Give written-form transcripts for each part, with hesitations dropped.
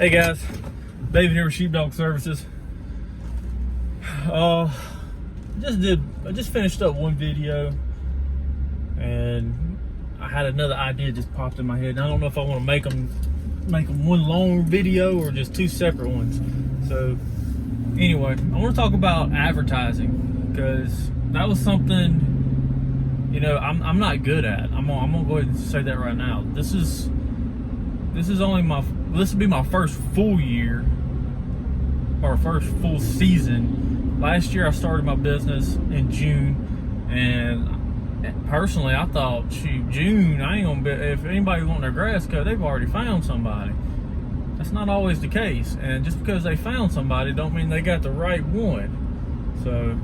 Hey guys, David here with Sheepdog Services. I just finished up one video, and I had another idea just popped in my head. And I don't know if I want to make them one long video or just two separate ones. So anyway, I want to talk about advertising, because that was something, you know, I'm not good at. I'm gonna go ahead and say that right now. This will be my first full year, or first full season. Last year I started my business in June, and personally I thought, shoot, June, I ain't gonna be, if anybody's wanting their grass cut, they've already found somebody. That's not always the case, and just because they found somebody don't mean they got the right one. So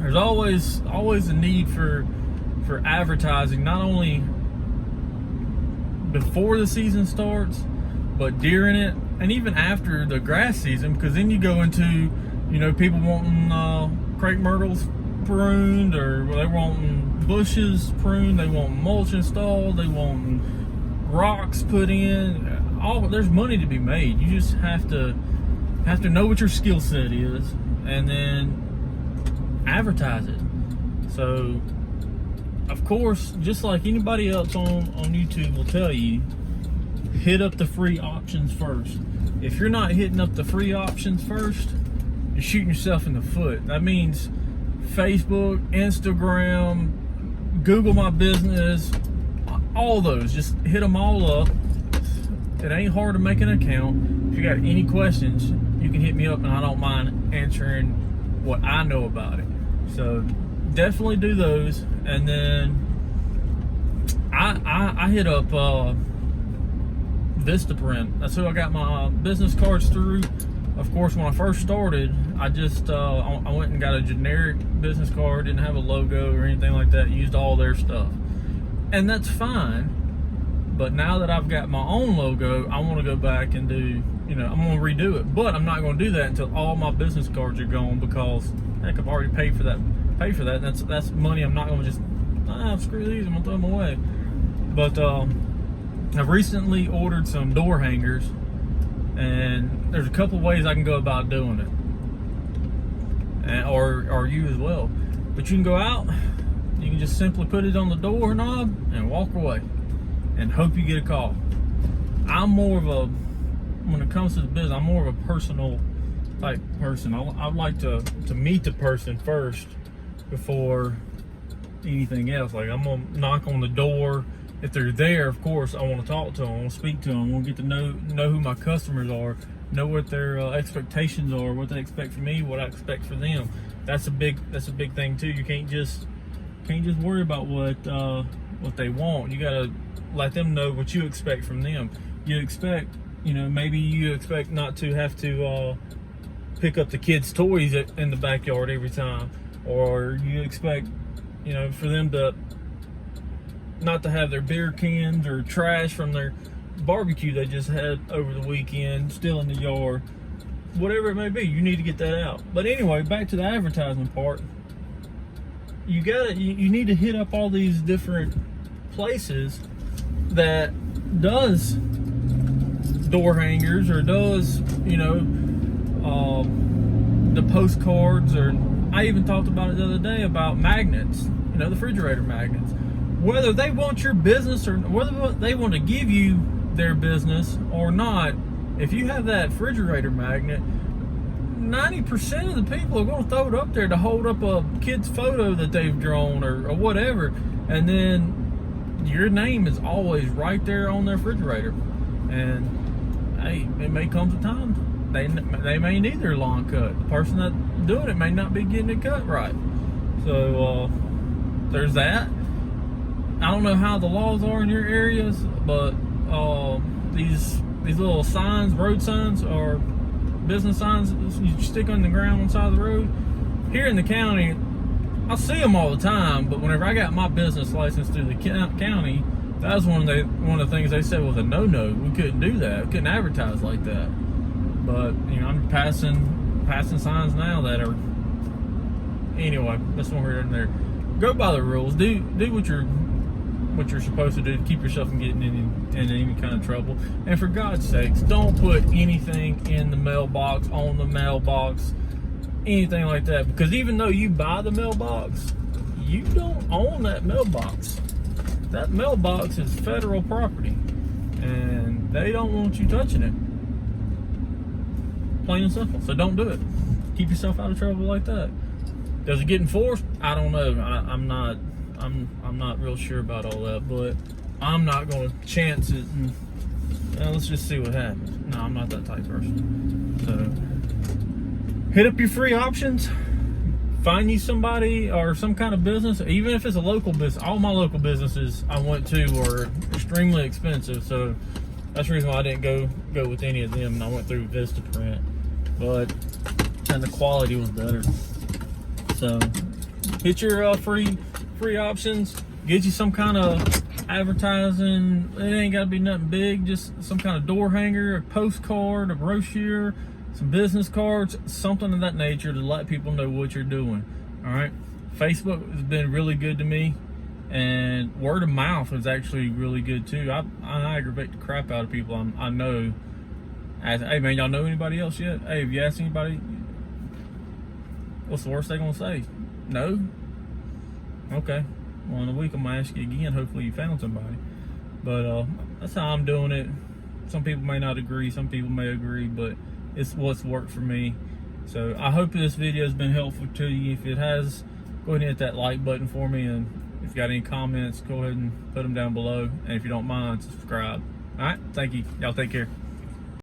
there's always a need for advertising, not only before the season starts, but during it, and even after the grass season, because then you go into, you know, people wanting crepe myrtles pruned, or they wanting bushes pruned, they want mulch installed, they want rocks put in. There's money to be made. You just have to know what your skill set is, and then advertise it. So of course, just like anybody else on YouTube will tell you, hit up the free options first. If you're not hitting up the free options first, you're shooting yourself in the foot. That means Facebook, Instagram, Google My Business, all those. Just hit them all up. It ain't hard to make an account. If you got any questions, you can hit me up, and I don't mind answering what I know about it. So definitely do those. And then I hit up Vistaprint. That's who I got my business cards through. Of course, when I first started, I went and got a generic business card, didn't have a logo or anything like that, used all their stuff. And that's fine. But now that I've got my own logo, I want to go back and do, you know, I'm going to redo it. But I'm not going to do that until all my business cards are gone, because heck, I've already paid for that. And that's money I'm not going to just, screw these, I'm going to throw them away. But I've recently ordered some door hangers, and there's a couple ways I can go about doing it, or you as well. But you can go out, you can just simply put it on the door knob and walk away and hope you get a call. When it comes to the business, I'm more of a personal type person. I'd like to meet the person first before anything else. Like, I'm gonna knock on the door. If they're there, of course, I want to talk to them. I want to speak to them. I want to get to know who my customers are, know what their expectations are, what they expect from me, what I expect from them. That's a big thing too. You can't just worry about what they want. You gotta let them know what you expect from them. Maybe you expect not to have to pick up the kids' toys in the backyard every time, or you expect, you know, for them to not to have their beer cans or trash from their barbecue they just had over the weekend still in the yard. Whatever it may be, you need to get that out. But anyway, back to the advertising part. You need to hit up all these different places that does door hangers, or does, you know, the postcards, or I even talked about it the other day about magnets, you know, the refrigerator magnets. Whether they want your business, or whether they want to give you their business or not, if you have that refrigerator magnet, 90% of the people are going to throw it up there to hold up a kid's photo that they've drawn, or whatever, and then your name is always right there on their refrigerator. And hey, it may come to time they may need their lawn cut. The person that's doing it may not be getting it cut right. So there's that. I don't know how the laws are in your areas, but these little signs, road signs, or business signs you stick on the ground on the side of the road, here in the county, I see them all the time. But whenever I got my business license through the county, that was one of the things they said was a no-no. We couldn't do that. We couldn't advertise like that. But, you know, I'm passing signs now that are, anyway, that's one here and there. Go by the rules. Do what what you're supposed to do to keep yourself from getting in any kind of trouble. And for God's sakes, don't put anything in the mailbox, on the mailbox, anything like that. Because even though you buy the mailbox, you don't own that mailbox. That mailbox is federal property, and they don't want you touching it. Plain and simple. So don't do it. Keep yourself out of trouble like that. Does it get enforced? I don't know. I'm not real sure about all that, but I'm not going to chance it. And, let's just see what happens. No, I'm not that type of person. So hit up your free options. Find you somebody or some kind of business, even if it's a local business. All my local businesses I went to were extremely expensive, so that's the reason why I didn't go with any of them, and I went through Vistaprint. And the quality was better. So hit your free options. Get you some kind of advertising. It ain't got to be nothing big. Just some kind of door hanger, a postcard, a brochure, some business cards, something of that nature to let people know what you're doing. All right. Facebook has been really good to me, and word of mouth is actually really good too. I aggravate the crap out of people I know. Hey man, y'all know anybody else yet? Hey, have you asked anybody? What's the worst they gonna say? No? Okay. Well, in a week I'm gonna ask you again. Hopefully you found somebody. But that's how I'm doing it. Some people may not agree, some people may agree, but it's what's worked for me. So I hope this video has been helpful to you. If it has, go ahead and hit that like button for me, and if you got any comments, go ahead and put them down below. And if you don't mind, subscribe. All right, thank you. Y'all take care.